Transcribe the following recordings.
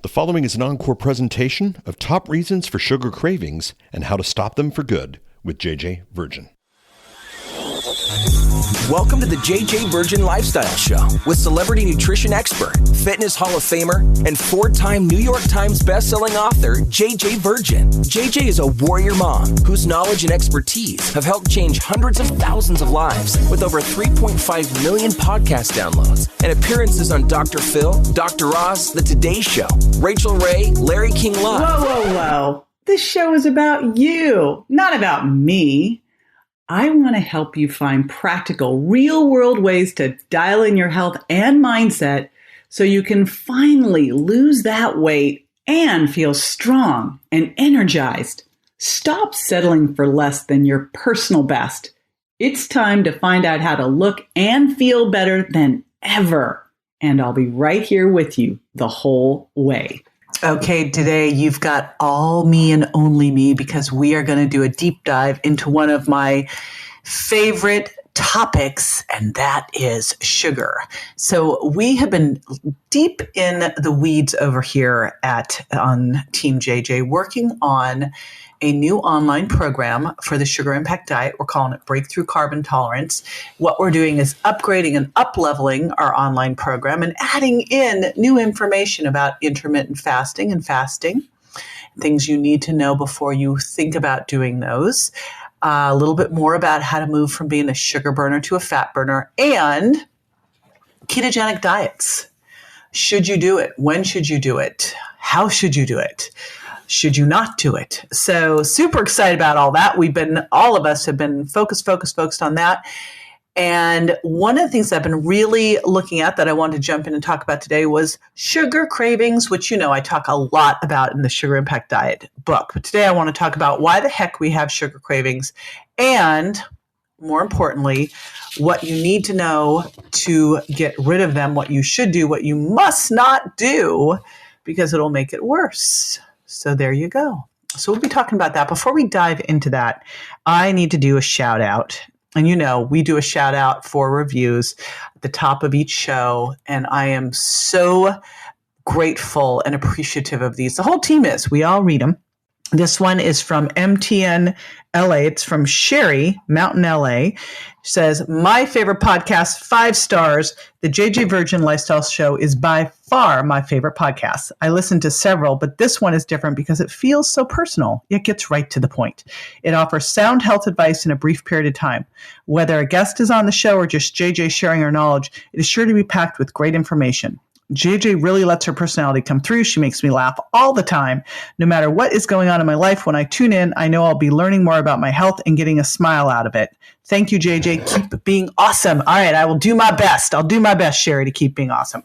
The following is an encore presentation of top reasons for sugar cravings and how to stop them for good with JJ Virgin. Welcome to the JJ Virgin Lifestyle Show with celebrity nutrition expert, fitness Hall of Famer, and four-time New York Times bestselling author, JJ Virgin. JJ is a warrior mom whose knowledge and expertise have helped change hundreds of thousands of lives with over 3.5 million podcast downloads and appearances on Dr. Phil, Dr. Oz, The Today Show, Rachel Ray, Larry King Live. Whoa. This show is about you, not about me. I want to help you find practical, real-world ways to dial in your health and mindset so you can finally lose that weight and feel strong and energized. Stop settling for less than your personal best. It's time to find out how to look and feel better than ever. And I'll be right here with you the whole way. Okay, today you've got all me and only me because we are going to do a deep dive into one of my favorite topics, and that is sugar. So we have been deep in the weeds over here on Team JJ, working on a new online program for the Sugar Impact Diet. We're calling it Breakthrough Carb Intolerance. What we're doing is upgrading and up-leveling our online program and adding in new information about intermittent fasting and fasting, things you need to know before you think about doing those, a little bit more about how to move from being a sugar burner to a fat burner, and ketogenic diets. Should you do it? When should you do it? How should you do it? Should you not do it? So super excited about all that. All of us have been focused on that. And one of the things I've been really looking at that I wanted to jump in and talk about today was sugar cravings, which, I talk a lot about in the Sugar Impact Diet book. But today I want to talk about why the heck we have sugar cravings and, more importantly, what you need to know to get rid of them, what you should do, what you must not do, because it'll make it worse. So there you go. So we'll be talking about that. Before we dive into that, I need to do a shout out. And we do a shout out for reviews at the top of each show. And I am so grateful and appreciative of these. The whole team is. We all read them. This one is from MTN LA. It's from Sherry, Mountain LA. She says, my favorite podcast, 5 stars. The JJ Virgin Lifestyle Show is by far my favorite podcast. I listen to several, but this one is different because it feels so personal. It gets right to the point. It offers sound health advice in a brief period of time. Whether a guest is on the show or just JJ sharing her knowledge, it is sure to be packed with great information. JJ really lets her personality come through. She makes me laugh all the time. No matter what is going on in my life, when I tune in, I know I'll be learning more about my health and getting a smile out of it. Thank you, JJ. Keep being awesome. All right, I will do my best. I'll do my best, Sherry, to keep being awesome.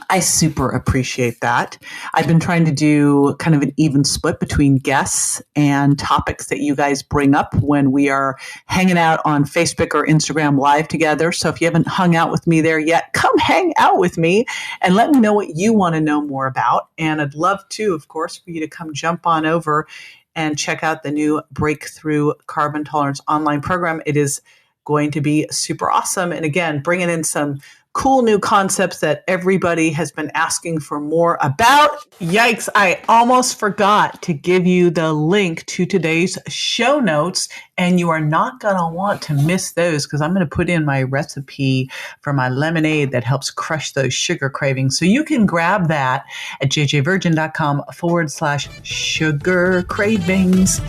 I super appreciate that. I've been trying to do kind of an even split between guests and topics that you guys bring up when we are hanging out on Facebook or Instagram Live together. So if you haven't hung out with me there yet, come hang out with me and let me know what you want to know more about. And I'd love to, of course, for you to come jump on over and check out the new Breakthrough Carb Intolerance online program. It is going to be super awesome. And again, bringing in some cool new concepts that everybody has been asking for more about. Yikes, I almost forgot to give you the link to today's show notes, and you are not going to want to miss those because I'm going to put in my recipe for my lemonade that helps crush those sugar cravings. So you can grab that at jjvirgin.com/sugar cravings.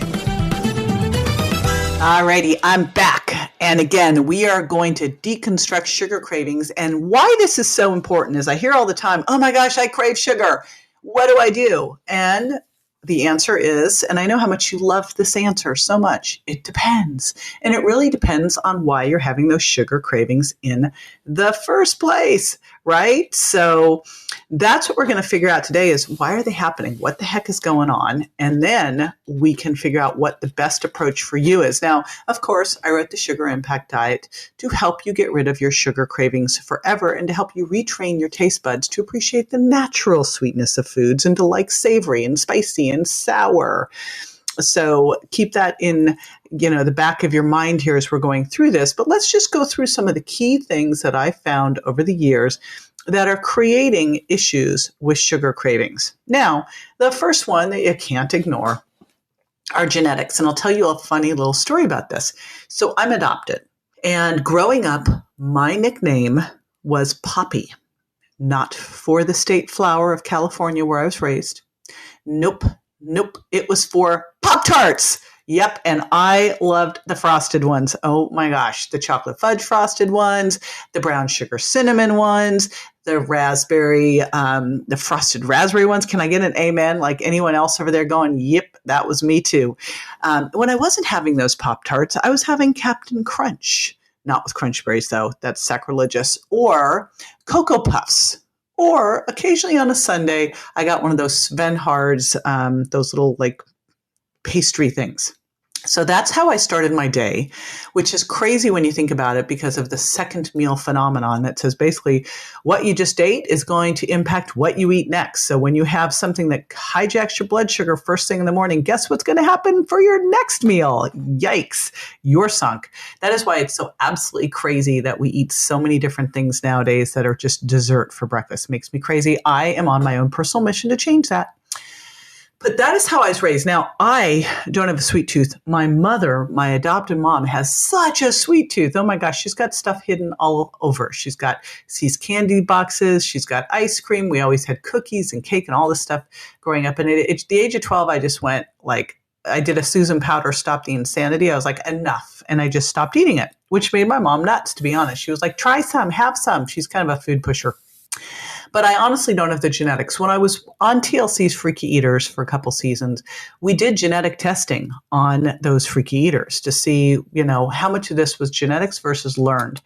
Alrighty, I'm back. And again, we are going to deconstruct sugar cravings. And why this is so important is I hear all the time, oh my gosh, I crave sugar. What do I do? And the answer is, and I know how much you love this answer so much, it depends. And it really depends on why you're having those sugar cravings in the first place, right? So that's what we're going to figure out today is why are they happening? What the heck is going on? And then we can figure out what the best approach for you is. Now, of course, I wrote the Sugar Impact Diet to help you get rid of your sugar cravings forever and to help you retrain your taste buds to appreciate the natural sweetness of foods and to like savory and spicy and sour. So keep that in, the back of your mind here as we're going through this. But let's just go through some of the key things that I found over the years that are creating issues with sugar cravings. Now, the first one that you can't ignore are genetics. And I'll tell you a funny little story about this. So I'm adopted. And growing up, my nickname was Poppy, not for the state flower of California where I was raised. Nope. It was for Pop-Tarts. Yep. And I loved the frosted ones. Oh my gosh. The chocolate fudge frosted ones, the brown sugar cinnamon ones, the raspberry, the frosted raspberry ones. Can I get an amen? Like anyone else over there going, yep, that was me too. When I wasn't having those Pop-Tarts, I was having Captain Crunch, not with Crunch Berries though. That's sacrilegious. Or Cocoa Puffs. Or occasionally on a Sunday, I got one of those Sven Hard's, those little like pastry things. So that's how I started my day, which is crazy when you think about it because of the second meal phenomenon that says basically what you just ate is going to impact what you eat next. So when you have something that hijacks your blood sugar first thing in the morning, guess what's going to happen for your next meal? Yikes, you're sunk. That is why it's so absolutely crazy that we eat so many different things nowadays that are just dessert for breakfast. It makes me crazy. I am on my own personal mission to change that. But that is how I was raised. Now, I don't have a sweet tooth. My mother, my adopted mom, has such a sweet tooth. Oh my gosh, she's got stuff hidden all over. She's got these candy boxes. She's got ice cream. We always had cookies and cake and all this stuff growing up. And at the age of 12, I just went like, I did a Susan Powter, Stop the Insanity. I was like, enough. And I just stopped eating it, which made my mom nuts, to be honest. She was like, try some, have some. She's kind of a food pusher. But I honestly don't have the genetics. When I was on TLC's Freaky Eaters for a couple seasons, we did genetic testing on those freaky eaters to see, how much of this was genetics versus learned.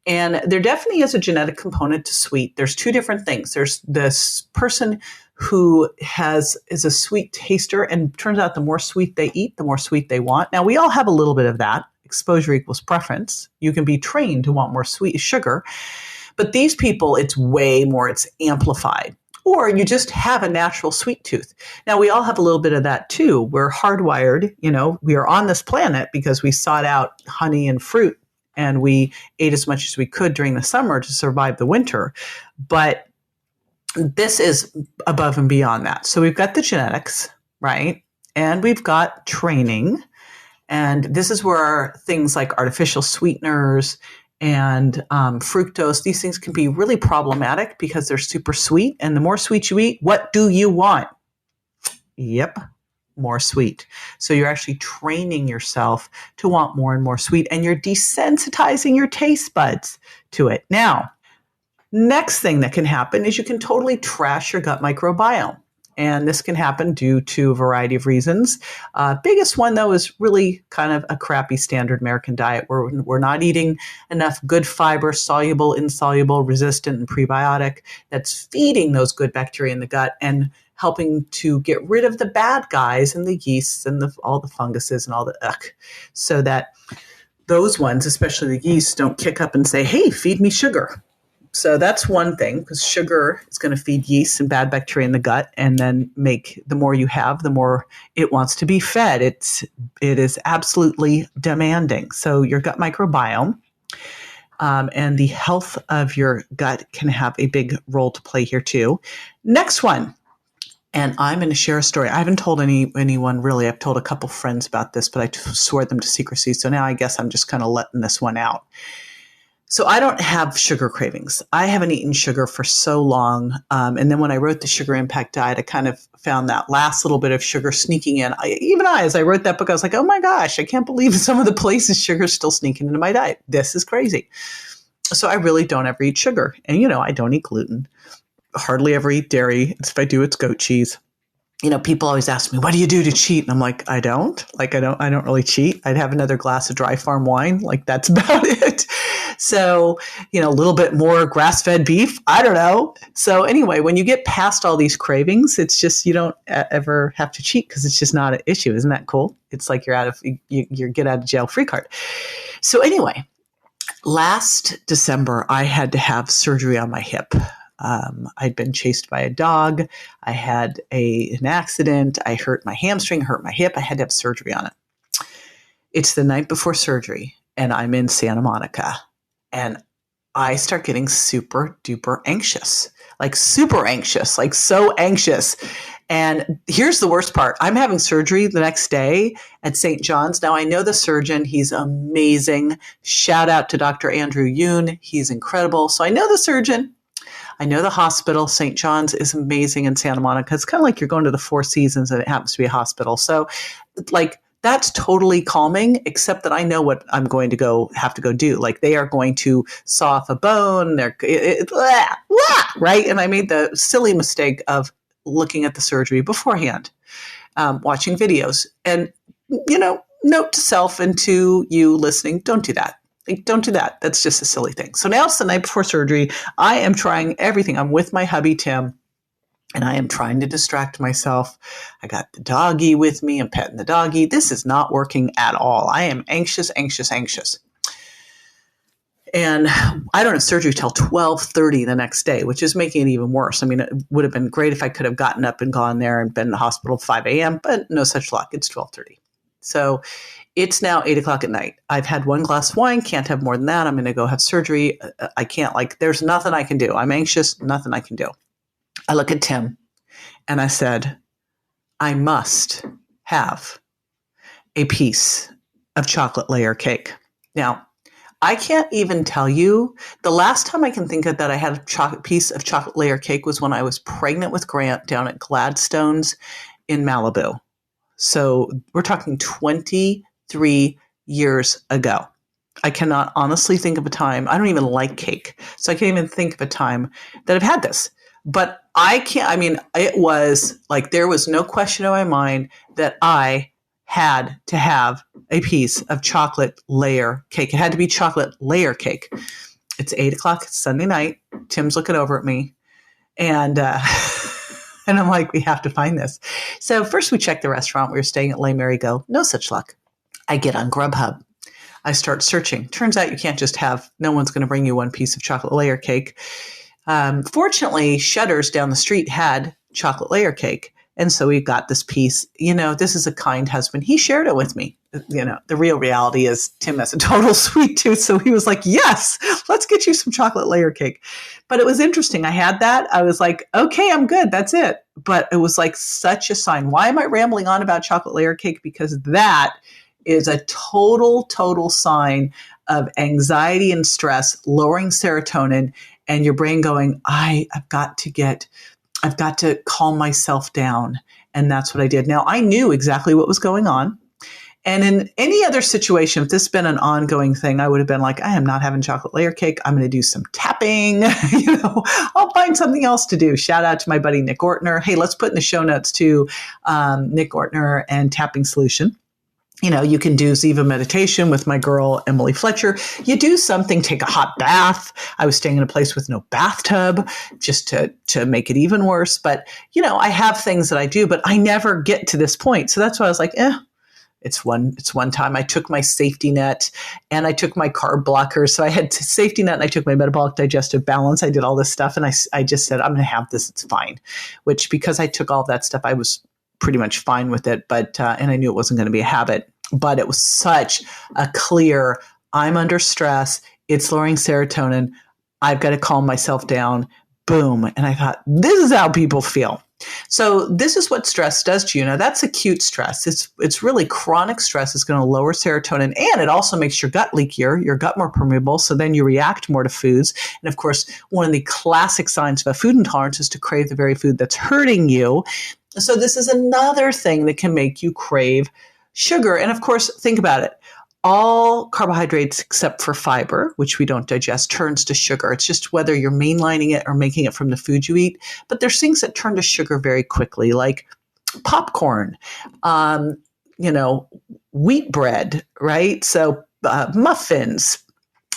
And there definitely is a genetic component to sweet. There's two different things. There's this person who is a sweet taster, and turns out the more sweet they eat, the more sweet they want. Now, we all have a little bit of that. Exposure equals preference. You can be trained to want more sweet sugar. But these people, it's way more, it's amplified. Or you just have a natural sweet tooth. Now, we all have a little bit of that too. We're hardwired, we are on this planet because we sought out honey and fruit and we ate as much as we could during the summer to survive the winter. But this is above and beyond that. So we've got the genetics, right? And we've got training. And this is where things like artificial sweeteners and fructose, these things can be really problematic because they're super sweet. And the more sweet you eat, what do you want? Yep, more sweet. So you're actually training yourself to want more and more sweet, and you're desensitizing your taste buds to it. Now, next thing that can happen is you can totally trash your gut microbiome. And this can happen due to a variety of reasons. Biggest one, though, is really kind of a crappy standard American diet where we're not eating enough good fiber, soluble, insoluble, resistant, and prebiotic that's feeding those good bacteria in the gut and helping to get rid of the bad guys and the yeasts and all the funguses and all the so that those ones, especially the yeasts, don't kick up and say, hey, feed me sugar. So that's one thing, because sugar is going to feed yeast and bad bacteria in the gut, and then the more you have, the more it wants to be fed. It is absolutely demanding. So your gut microbiome and the health of your gut can have a big role to play here too. Next one, and I'm going to share a story. I haven't told anyone really. I've told a couple friends about this, but I swore them to secrecy. So now I guess I'm just kind of letting this one out. So I don't have sugar cravings. I haven't eaten sugar for so long. And then when I wrote the Sugar Impact Diet, I kind of found that last little bit of sugar sneaking in. As I wrote that book, I was like, oh my gosh, I can't believe some of the places sugar is still sneaking into my diet. This is crazy. So I really don't ever eat sugar. And, I don't eat gluten. Hardly ever eat dairy. If I do, it's goat cheese. People always ask me, what do you do to cheat? And I'm like, I don't really cheat. I'd have another glass of Dry Farm wine. Like that's about it. So, a little bit more grass-fed beef. I don't know. So anyway, when you get past all these cravings, it's just, you don't ever have to cheat because it's just not an issue. Isn't that cool? It's like your get out of jail free card. So anyway, last December, I had to have surgery on my hip. I'd been chased by a dog. I had an accident. I hurt my hamstring, hurt my hip. I had to have surgery on it. It's the night before surgery, and I'm in Santa Monica. And I start getting super duper anxious, like super anxious, like so anxious. And here's the worst part. I'm having surgery the next day at St. John's. Now, I know the surgeon. He's amazing. Shout out to Dr. Andrew Yoon. He's incredible. So I know the surgeon. I know the hospital. St. John's is amazing in Santa Monica. It's kind of like you're going to the Four Seasons and it happens to be a hospital. So like that's totally calming, except that I know what I'm going to have to go do. Like they are going to saw off a bone. Right? And I made the silly mistake of looking at the surgery beforehand, watching videos. And, note to self and to you listening, don't do that. Like, don't do that. That's just a silly thing. So now it's the night before surgery. I am trying everything. I'm with my hubby, Tim, and I am trying to distract myself. I got the doggy with me. I'm petting the doggy. This is not working at all. I am anxious. And I don't have surgery till 12:30 the next day, which is making it even worse. I mean, it would have been great if I could have gotten up and gone there and been in the hospital at 5 a.m., but no such luck. It's 12:30. So it's now 8 o'clock at night. I've had one glass of wine, can't have more than that. I'm going to go have surgery. I can't, there's nothing I can do. I'm anxious, nothing I can do. I look at Tim and I said, I must have a piece of chocolate layer cake. Now, I can't even tell you. The last time I can think of that I had a piece of chocolate layer cake was when I was pregnant with Grant down at Gladstone's in Malibu. So we're talking 23 years ago. I cannot honestly think of a time. I don't even like cake. So I can't even think of a time that I've had this. But it was like there was no question in my mind that I had to have a piece of chocolate layer cake. It had to be chocolate layer cake. It's 8 o'clock. It's Sunday night. Tim's looking over at me. And and I'm like, we have to find this. So first we checked the restaurant. We were staying at Le Marigot. No such luck. I get on Grubhub. I start searching. Turns out you can't just no one's going to bring you one piece of chocolate layer cake. Fortunately, Cheddar's down the street had chocolate layer cake. And so we got this piece. This is a kind husband. He shared it with me. The real reality is Tim has a total sweet tooth. So he was like, yes, let's get you some chocolate layer cake. But it was interesting. I had that. I was like, okay, I'm good. That's it. But it was like such a sign. Why am I rambling on about chocolate layer cake? Because that is a total sign of anxiety and stress, lowering serotonin, and your brain going, I've got to calm myself down. And that's what I did. Now, I knew exactly what was going on. And in any other situation, if this had been an ongoing thing, I would have been like, I am not having chocolate layer cake. I'm going to do some tapping. I'll find something else to do. Shout out to my buddy, Nick Ortner. Hey, let's put in the show notes too, Nick Ortner and Tapping Solution. You can do Ziva meditation with my girl, Emily Fletcher. You do something, take a hot bath. I was staying in a place with no bathtub just to make it even worse. But, I have things that I do, but I never get to this point. So that's why I was like, it's one time I took my safety net and I took my carb blocker. So I had safety net and I took my metabolic digestive balance. I did all this stuff. And I just said, I'm going to have this. It's fine. Which because I took all that stuff, I was pretty much fine with it. But, and I knew it wasn't going to be a habit. But it was such a clear, I'm under stress. It's lowering serotonin. I've got to calm myself down. Boom. And I thought, this is how people feel. So this is what stress does to you. Now, that's acute stress. It's really chronic stress. It's going to lower serotonin, and it also makes your gut leakier, your gut more permeable. So then you react more to foods. And of course, one of the classic signs of a food intolerance is to crave the very food that's hurting you. So this is another thing that can make you crave sugar. And of course, think about it. All carbohydrates except for fiber, which we don't digest, turns to sugar. It's just whether you're mainlining it or making it from the food you eat. But there's things that turn to sugar very quickly, like popcorn, wheat bread, right? So muffins,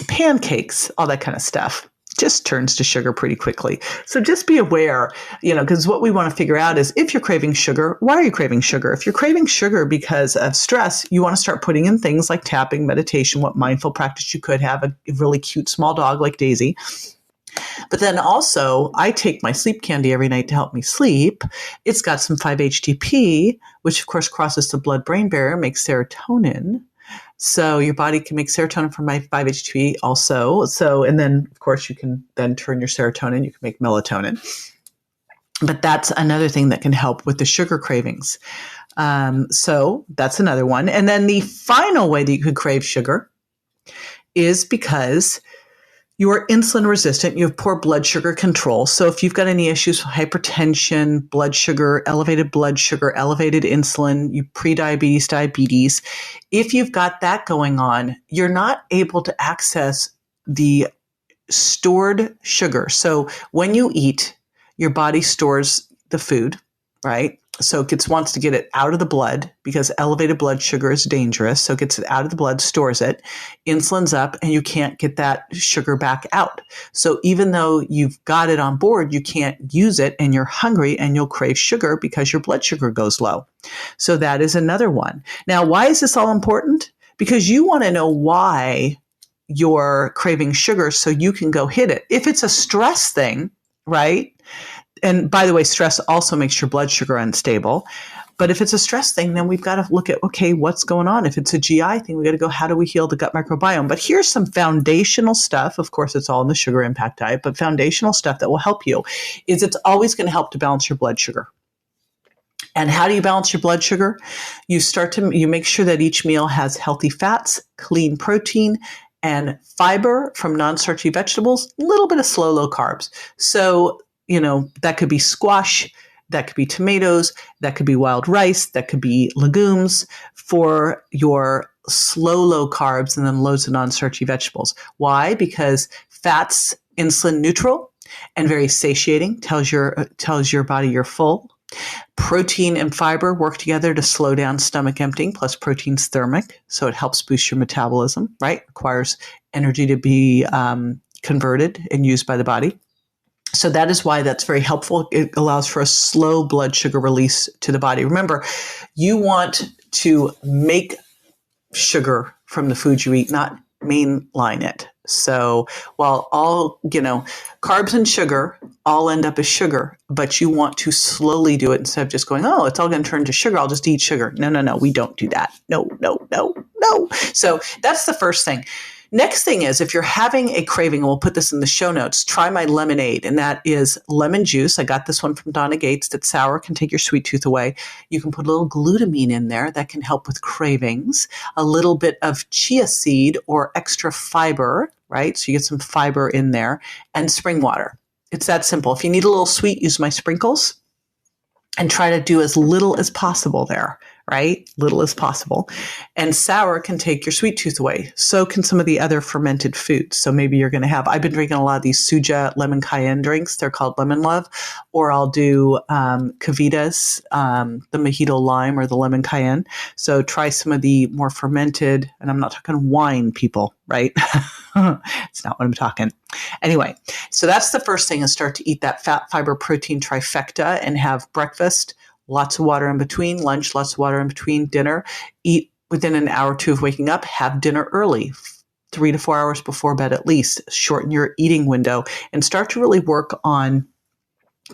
pancakes, all that kind of stuff. Just turns to sugar pretty quickly. So just be aware, because what we want to figure out is if you're craving sugar, why are you craving sugar? If you're craving sugar because of stress, you want to start putting in things like tapping, meditation, what mindful practice you could have, a really cute small dog like Daisy. But then also, I take my sleep candy every night to help me sleep. It's got some 5-HTP, which of course crosses the blood-brain barrier, makes serotonin. So your body can make serotonin from 5-HTP also. So, and then of course you can then turn your serotonin, you can make melatonin. But that's another thing that can help with the sugar cravings. So that's another one. And then the final way that you could crave sugar is because you're insulin resistant, you have poor blood sugar control. So if you've got any issues with hypertension, blood sugar, elevated insulin, you prediabetes, diabetes, if you've got that going on, you're not able to access the stored sugar. So when you eat, your body stores the food, right? So it wants to get it out of the blood because elevated blood sugar is dangerous. So it gets it out of the blood, stores it, insulin's up, and you can't get that sugar back out. So even though you've got it on board, you can't use it and you're hungry and you'll crave sugar because your blood sugar goes low. So that is another one. Now, why is this all important? Because you want to know why you're craving sugar so you can go hit it. If it's a stress thing, right? And by the way, stress also makes your blood sugar unstable. But if it's a stress thing, then we've got to look at, okay, what's going on? If it's a GI thing, we got to go, how do we heal the gut microbiome? But here's some foundational stuff. Of course, it's all in the sugar impact diet, but foundational stuff that will help you is it's always going to help to balance your blood sugar. And how do you balance your blood sugar? You make sure that each meal has healthy fats, clean protein, and fiber from non-starchy vegetables, a little bit of slow, low carbs. So, that could be squash, that could be tomatoes, that could be wild rice, that could be legumes for your slow, low carbs, and then loads of non-starchy vegetables. Why? Because fat's insulin neutral and very satiating, tells your body you're full. Protein and fiber work together to slow down stomach emptying, plus protein's thermic, so it helps boost your metabolism, right? Requires energy to be converted and used by the body. So that is why that's very helpful. It allows for a slow blood sugar release to the body. Remember, you want to make sugar from the food you eat, not mainline it. So while all, carbs and sugar all end up as sugar, but you want to slowly do it instead of just going, oh, it's all going to turn to sugar. I'll just eat sugar. No, we don't do that. No. So that's the first thing. Next thing is, if you're having a craving, and we'll put this in the show notes, try my lemonade, and that is lemon juice. I got this one from Donna Gates that's sour, can take your sweet tooth away. You can put a little glutamine in there that can help with cravings, a little bit of chia seed or extra fiber, right? So you get some fiber in there, and spring water. It's that simple. If you need a little sweet, use my sprinkles and try to do as little as possible there, right? Little as possible. And sour can take your sweet tooth away. So can some of the other fermented foods. So maybe you're going to have, I've been drinking a lot of these Suja lemon cayenne drinks. They're called Lemon Love. Or I'll do Cavitas, the mojito lime or the lemon cayenne. So try some of the more fermented, and I'm not talking wine, people, right? It's not what I'm talking. Anyway, so that's the first thing, is start to eat that fat, fiber, protein trifecta and have breakfast, lots of water in between, lunch, lots of water in between, dinner, eat within an hour or two of waking up, have dinner early, 3 to 4 hours before bed at least, shorten your eating window, and start to really work on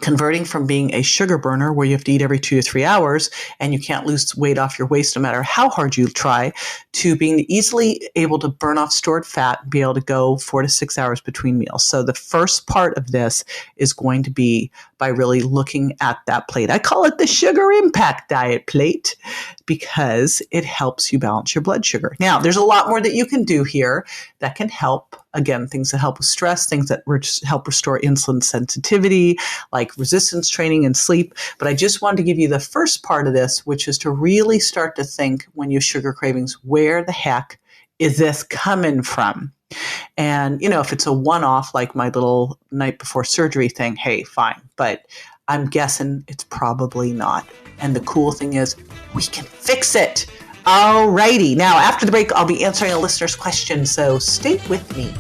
converting from being a sugar burner where you have to eat every 2 to 3 hours and you can't lose weight off your waist no matter how hard you try, to being easily able to burn off stored fat and be able to go 4 to 6 hours between meals. So the first part of this is going to be by really looking at that plate. I call it the sugar impact diet plate because it helps you balance your blood sugar. Now, there's a lot more that you can do here that can help. Again, things that help with stress, things that help restore insulin sensitivity, like resistance training and sleep. But I just wanted to give you the first part of this, which is to really start to think when you have sugar cravings, where the heck is this coming from? And, if it's a one-off, like my little night before surgery thing, hey, fine. But I'm guessing it's probably not. And the cool thing is we can fix it. All righty. Now, after the break, I'll be answering a listener's question, so stay with me.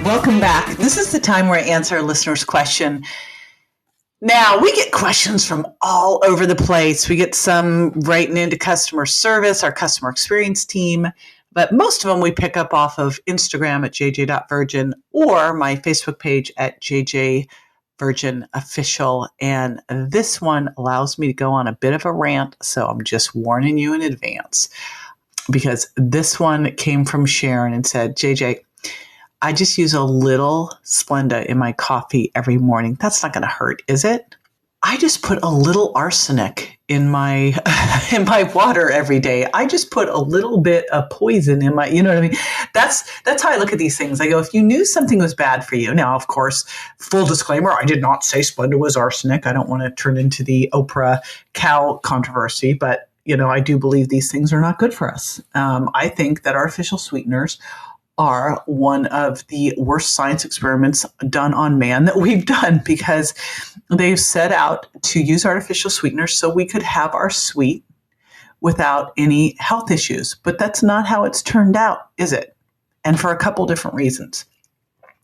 Welcome back. This is the time where I answer a listener's question. Now, we get questions from all over the place. We get some writing into customer service, our customer experience team, but most of them we pick up off of Instagram at jj.virgin or my Facebook page at jj Virgin official. And this one allows me to go on a bit of a rant. So I'm just warning you in advance, because this one came from Sharon and said, JJ, I just use a little Splenda in my coffee every morning. That's not going to hurt, is it? I just put a little arsenic in my in my water every day. I just put a little bit of poison in my, you know what I mean? That's how I look at these things. I go, if you knew something was bad for you. Now, of course, full disclaimer, I did not say Splenda was arsenic. I don't want to turn into the Oprah cow controversy, but I do believe these things are not good for us. I think that artificial sweeteners are one of the worst science experiments done on man that we've done, because they've set out to use artificial sweeteners so we could have our sweet without any health issues. But that's not how it's turned out, is it? And for a couple different reasons.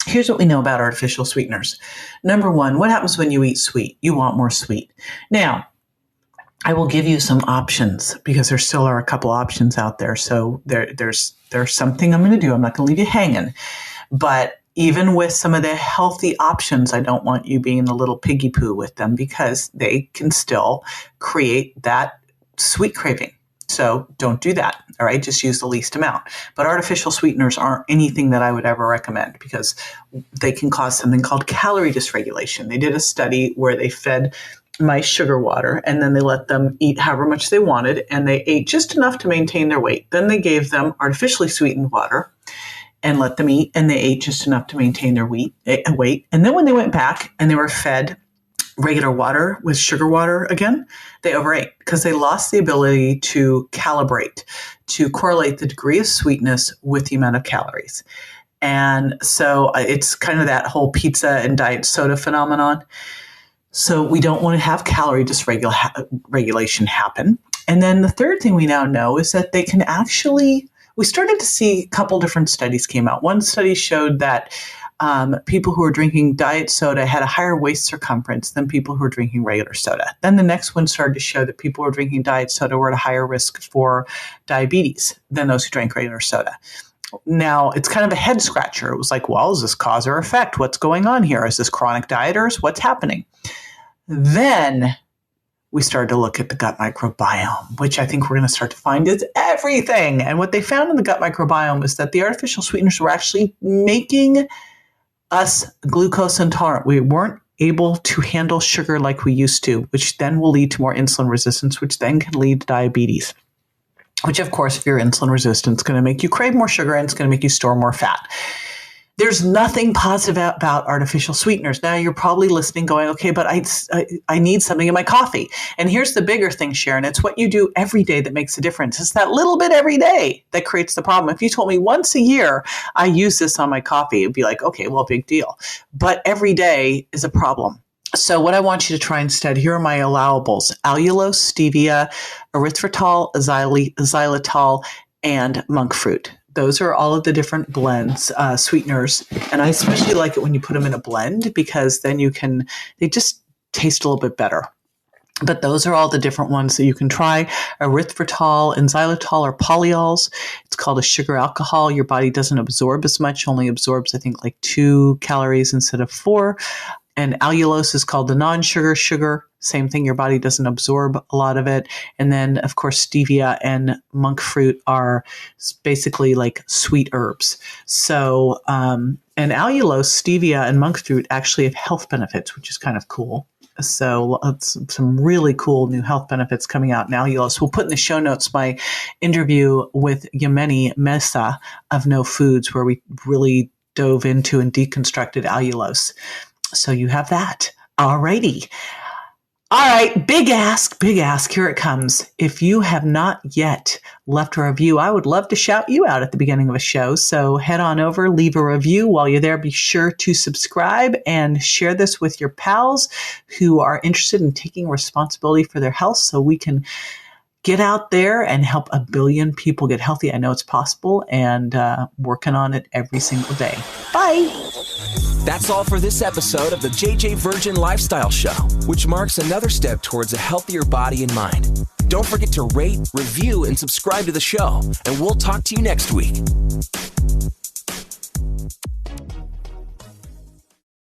Here's what we know about artificial sweeteners. Number one, what happens when you eat sweet? You want more sweet. Now, I will give you some options, because there still are a couple options out there. So there's something I'm going to do. I'm not going to leave you hanging. But even with some of the healthy options, I don't want you being a little piggy poo with them, because they can still create that sweet craving. So don't do that. All right. Just use the least amount. But artificial sweeteners aren't anything that I would ever recommend, because they can cause something called calorie dysregulation. They did a study where they fed mice sugar water, and then they let them eat however much they wanted, and they ate just enough to maintain their weight. Then they gave them artificially sweetened water and let them eat, and they ate just enough to maintain their weight. And then when they went back and they were fed regular water with sugar water again, they overate, because they lost the ability to calibrate, to correlate the degree of sweetness with the amount of calories. And so it's kind of that whole pizza and diet soda phenomenon. So we don't want to have calorie dysregulation happen. And then the third thing we now know is that they can actually, we started to see a couple different studies came out. One study showed that people who were drinking diet soda had a higher waist circumference than people who were drinking regular soda. Then the next one started to show that people who were drinking diet soda were at a higher risk for diabetes than those who drank regular soda. Now, it's kind of a head scratcher. It was like, well, is this cause or effect? What's going on here? Is this chronic dieters? What's happening? Then we started to look at the gut microbiome, which I think we're going to start to find is everything. And what they found in the gut microbiome is that the artificial sweeteners were actually making us glucose intolerant. We weren't able to handle sugar like we used to, which then will lead to more insulin resistance, which then can lead to diabetes. Which, of course, if you're insulin resistant, it's going to make you crave more sugar and it's going to make you store more fat. There's nothing positive about artificial sweeteners. Now, you're probably listening going, okay, but I need something in my coffee. And here's the bigger thing, Sharon. It's what you do every day that makes a difference. It's that little bit every day that creates the problem. If you told me once a year I use this on my coffee, it'd be like, okay, well, big deal. But every day is a problem. So what I want you to try instead, here are my allowables: allulose, stevia, erythritol, xylitol, and monk fruit. Those are all of the different blends, sweeteners. And I especially like it when you put them in a blend, because then they just taste a little bit better. But those are all the different ones that you can try. Erythritol and xylitol are polyols. It's called a sugar alcohol. Your body doesn't absorb as much, only absorbs, I think, like 2 calories instead of 4. And allulose is called the non-sugar sugar. Same thing, your body doesn't absorb a lot of it. And then, of course, stevia and monk fruit are basically like sweet herbs. So, and allulose, stevia, and monk fruit actually have health benefits, which is kind of cool. So some really cool new health benefits coming out in allulose. We'll put in the show notes my interview with Yemeni Mesa of No Foods, where we really dove into and deconstructed allulose. So you have that. All righty. All right. Big ask. Here it comes. If you have not yet left a review, I would love to shout you out at the beginning of a show. So head on over, leave a review. While you're there, be sure to subscribe and share this with your pals who are interested in taking responsibility for their health, so we can get out there and help 1 billion people get healthy. I know it's possible, and working on it every single day. Bye. That's all for this episode of the JJ Virgin Lifestyle Show, which marks another step towards a healthier body and mind. Don't forget to rate, review, and subscribe to the show, and we'll talk to you next week.